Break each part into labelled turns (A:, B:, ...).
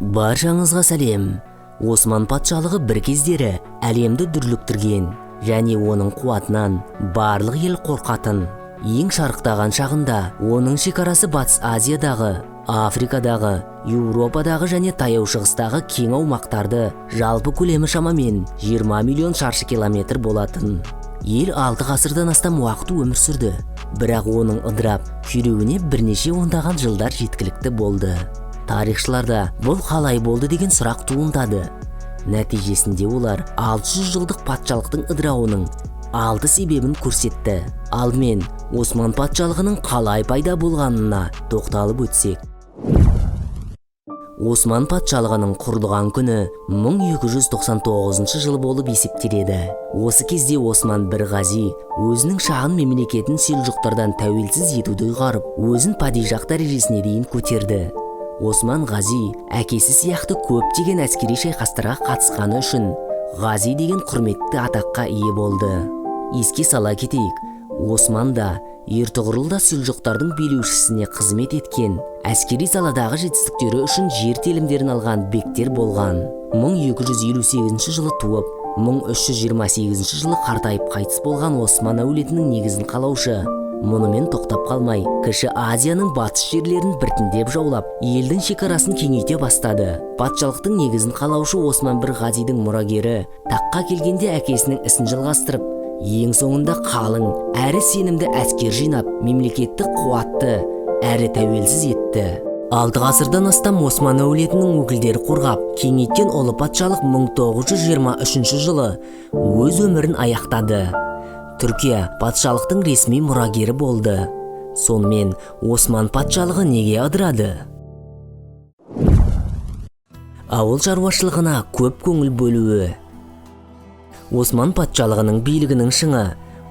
A: Баршаңызға сәлем. Осман патшалығы бір кездері әлемді дүрліктірген және оның қуатынан барлық ел қорқатын. Ең шарықтаған шағында оның шекарасы Батыс Азиядағы, Африкадағы, Еуропадағы және таяу шығыстағы кең аумақтарды жалпы көлемі шамамен 20 миллион шаршы километр болатын. Ел 6 ғасырдан астам уақыт өмір сүрді, бірақ оның ыдырап күйреуіне бірнеше ондаған жылдар жеткілікті болды. Тарихшыларда бұл қалай болды деген сұрақ туындады. Нәтижесінде олар 600 жылдық патшалықтың ыдырауының 6 себебін көрсетті. Алдымен Осман патшалығының қалай пайда болғанына тоқталып өтсек. Осман патшалығының құрылған күні 1299 жыл болып есептеледі. Осы кезде Осман бір ғази өзінің шағын мемлекетін селжұқтардан тәуелсіз етуді ұйғарып, өзін падишах дәрежесіне дейін көтерді. Осман ғази әкесі сияқты көптеген әскери шайқастарға қатысқаны үшін ғази деген құрметті атаққа ие болды. Еске сала кетейік, Осман да ертұғырылда селжұқтардың билеушісіне қызмет еткен, әскери саладағы жетістіктері үшін жер телімдерін алған бектер болған. 1258 жылы туып, 1328 жылы қартайып қайтыс болған Осман әулетінің негізін қалаушы. Мұнымен тоқтап қалмай, Кіші Азияның батыс жерлерін біртіндеп жаулап, елдің шекарасын кеңейте бастады. Патшалықтың негізін қалаушы Осман бір ғазидің мұрагері таққа келгенде әкесінің ісін жалғастырып, ең соңында қалың әрі сенімді әскер жинап, мемлекетті қуатты әрі тәуелсіз етті. 6 ғасырдан астам Осман әулетінің өкілдері қорғап, кеңейткен ұлы патшалық 1923 жылы өз өмірін аяқтады. Түркия патшалықтың ресми мұрагері болды. Сонымен Осман патшалығы неге ыдырады? Ауыл шаруашылығына көп көңіл бөлуі. Осман патшалығының билігінің шыңы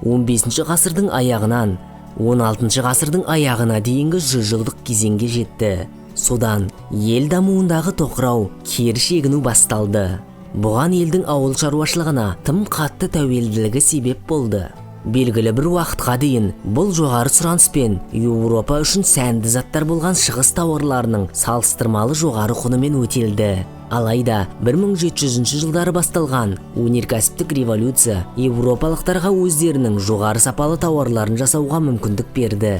A: 15 ғасырдың аяғынан 16 ғасырдың аяғына дейінгі 100 жылдық кезеңге жетті. Содан ел дамуындағы тоқырау, кері шегіну басталды. Бұған елдің ауыл шаруашылығына тым қатты тәуелділігі себеп болды. Белгілі бір уақытқа дейін бұл жоғары сұраныспен Еуропа үшін сәнді заттар болған шығыс тауарларының салыстырмалы жоғары құнымен өтелді. Алайда 1700 жылдары басталған өнеркәсіптік революция еуропалықтарға өздерінің жоғары сапалы тауарларын жасауға мүмкіндік берді.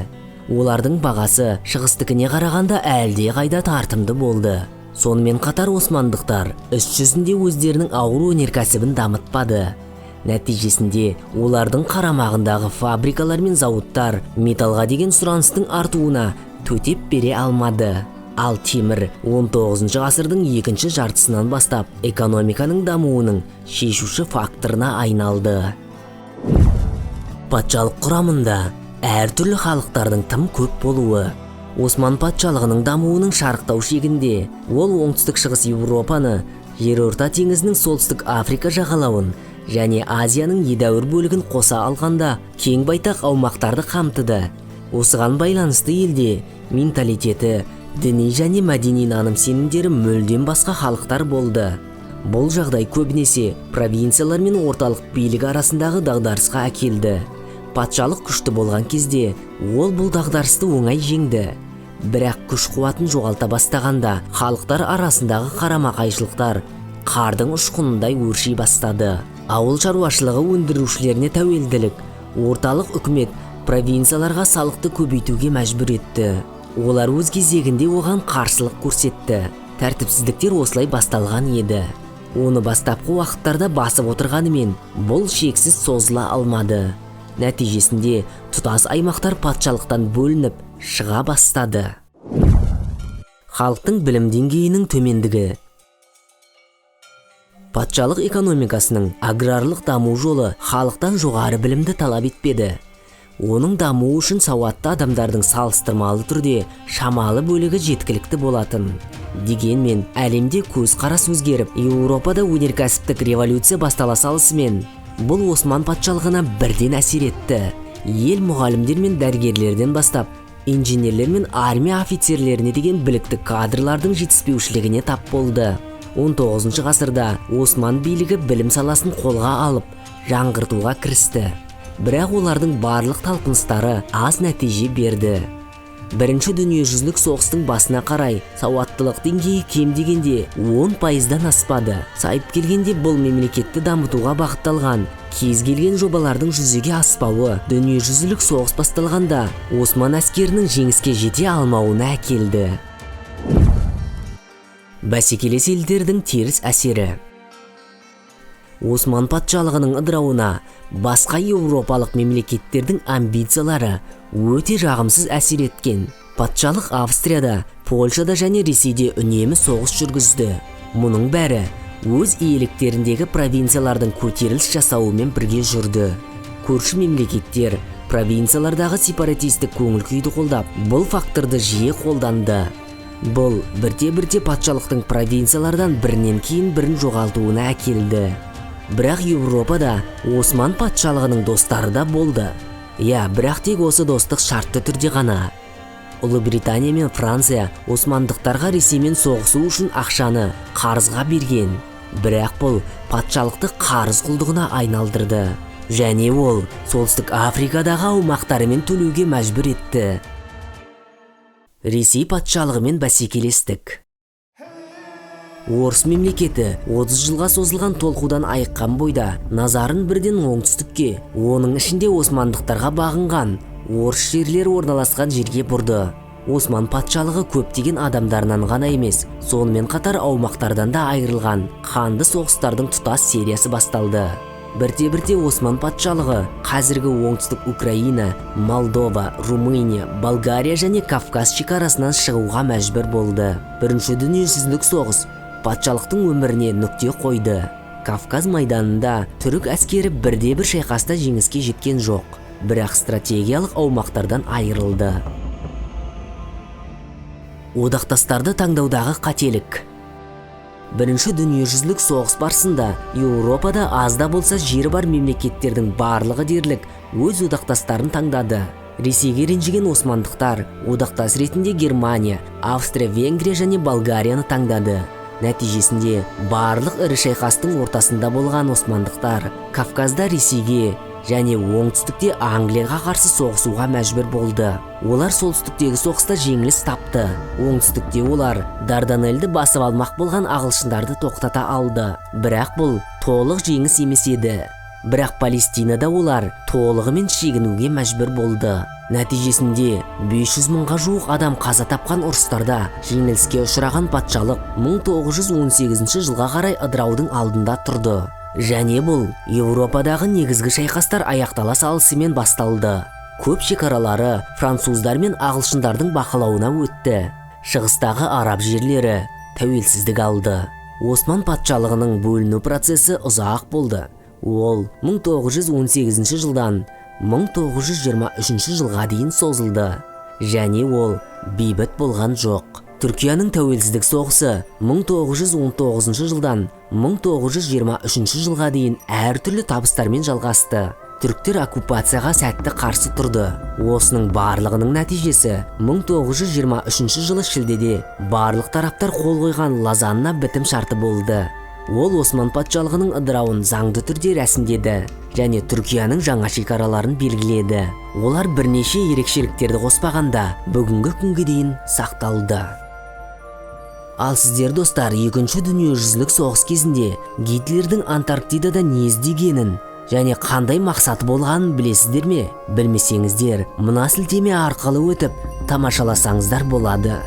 A: Олардың бағасы шығыстікіне қарағанда әлде қайда тартымды болды. Сонымен қатар османдықтар іс жүзінде өздерінің ауыр өнеркәсібін дамытпады. Нәтижесінде олардың қарамағындағы фабрикалар мен зауыттар металға деген сұраныстың артуына төтеп бере алмады. Ал темір 19 ғасырдың екінші жартысынан бастап экономиканың дамуының шешуші факторына айналды. Патшалық құрамында әртүрлі халықтардың тым көп болуы. Осман патшалығының дамуының шарықтау шегінде ол оңтүстік шығыс Еуропаны, Жерорта теңізінің солтүстік Африка жағалауын және Азияның едәуір бөлігін қоса алғанда кең байтақ аумақтарды қамтыды. Осыған байланысты елде менталитеті, діни және мәдени наным сенімдері мүлдем басқа халықтар болды. Бұл жағдай көбінесе провинциялар мен орталық билік арасындағы дағдарысқа әкелді. Патшалық күшті болған кезде ол бұл дағдарысты оңай жеңді. Бірақ күш қуатын жоғалта бастағанда халықтар арасындағы қарама-қайшылықтар қардың ұшқынындай өрши бастады. Ауыл шаруашылығы өндірушілеріне тәуелділік, орталық үкімет провинцияларға салықты көбейтуге мәжбүр етті. Олар өз кезегінде оған қарсылық көрсетті. Тәртіпсіздіктер осылай басталған еді. Оны бастапқы уақыттарда басып отырғанымен, бұл шексіз созыла алмады. Нәтижесінде тұтас аймақтар патшалықтан бөлініп шыға бастады. Халықтың білім деңгейінің төмендігі. Патшалық экономикасының аграрлық даму жолы халықтан жоғары білімді талап етпеді. Оның дамуы үшін сауатты адамдардың салыстырмалы түрде шамалы бөлігі жеткілікті болатын. Дегенмен, әлемде көзқарас өзгеріп, Еуропада өнеркәсіптік революция бастала салысымен, бұл Осман патшалығына бірден әсер етті. Ел мұғалімдер мен дәрігерлерден бастап, инженерлер мен армия офицерлеріне деген білікті кадрлардың жетіспеушілігіне тап болды. 19 ғасырда Осман билігі білім саласын қолға алып, жаңғыртуға кірісті. Бірақ олардың барлық талпыныстары аз нәтиже берді. Бірінші дүниежүзілік соғыстың басына қарай сауаттылық деңгейі кем дегенде 10%-дан аспады. Сайып келгенде бұл мемлекетті дамытуға бағытталған кез келген жобалардың жүзеге аспауы дүниежүзілік соғыс басталғанда Осман әскерінің жеңіске жете алмауына әкелді. Бәсекелес елдердің теріс әсері. Осман патшалығының ыдырауына басқа еуропалық мемлекеттердің амбициялары өте жағымсыз әсер еткен. Патшалық Австрияда, Польшада және Ресейде үнемі соғыс жүргізді. Мұның бәрі өз иеліктеріндегі провинциялардың көтеріліс жасауымен бірге жүрді. Көрші мемлекеттер провинциялардағы сепаратистік көңіл күйді қолдап, бұл факторды жиі қолданды. Бұл бірте-бірте патшалықтың провинциялардан бірінен кейін бірін жоғалтуына әкелді. Бірақ Еуропада Осман патшалығының достары да болды. Бірақ тек осы достық шартты түрде ғана. Ұлыбритания мен Франция османдықтарға Ресеймен соғысу үшін ақшаны қарызға берген. Бірақ бұл патшалықты қарыз құлдығына айналдырды. Және ол солтүстік Африкадағы аумақтарымен төлеуге мәжбүр етті. Ресей патшалығымен бәсекелестік. Орыс мемлекеті 30 жылға созылған толқудан айыққан бойда назарын бірден оңтүстікке, оның ішінде османдықтарға бағынған орыс жерлер орналасқан жерге бұрды. Осман патшалығы көптеген адамдарынан ғана емес, сонымен қатар аумақтардан да айырылған қанды соғыстардың тұтас сериясы басталды. Бірте-бірте Осман патшалығы қазіргі оңтүстік Украина, Молдова, Румыния, Болгария және Кавказ шекарасынан шығуға мәжбүр болды. Бірінші дүниежүзілік соғыс патшалықтың өміріне нүкте қойды. Кавказ майданында түрік әскері бірде-бір шайқаста жеңіске жеткен жоқ, бірақ стратегиялық аумақтардан айырылды. Одақтастарды таңдаудағы қателік. Бірінші дүниежүзілік соғыс барысында Еуропада аз да болса жері бар мемлекеттердің барлығы дерлік өз одақтастарын таңдады. Ресейге ренжіген османдықтар одақтас ретінде Германия, Австрия, Венгрия және Болгарияны таңдады. Нәтижесінде барлық ірі шайқастың ортасында болған османдықтар Кавказда Ресейге және оңтүстікте Англияға қарсы соғысуға мәжбүр болды. Олар солтүстіктегі соғыста жеңіліс тапты. Оңтүстікте олар Дарданельді басып алмақ болған ағылшындарды тоқтата алды. Бірақ бұл толық жеңіс емес еді. Бірақ Палестинада олар толығымен шегінуге мәжбүр болды. Нәтижесінде 500 мыңға жуық адам қаза тапқан ұрыстарда жеңіліске ұшыраған патшалық 1918 жылға қарай ыдыраудың алдында тұрды. Және бұл Еуропадағы негізгі шайқастар аяқтала салысымен басталды. Көп шекаралары француздар мен ағылшындардың бақылауына өтті. Шығыстағы араб жерлері тәуелсіздік алды. Осман патшалығының бөліну процесі ұзақ болды. Ол 1918 жылдан 1923 жылға дейін созылды. Және ол бейбіт болған жоқ. Түркияның тәуелсіздік соғысы 1919 жылдан 1923 жылға дейін әртүрлі табыстармен жалғасты. Түріктер оккупацияға сәтті қарсы тұрды. Осының барлығының нәтижесі 1923 жылы шілдеде барлық тараптар қол қойған Лозанна бітім шарты болды. Ол Осман патшалығының ыдырауын заңды түрде рәсімдеді және Түркияның жаңа шекараларын белгіледі. Олар бірнеше ерекшеліктерді қоспағанда бүгінгі күнге дейін сақталды. Ал сіздер достар, екінші дүниежүзілік соғыс кезінде Гитлердің Антарктидада не іздегенін және қандай мақсаты болғанын білесіздер ме? Білмесеңіздер, мына сілтеме арқылы өтіп тамашаласаңыздар болады.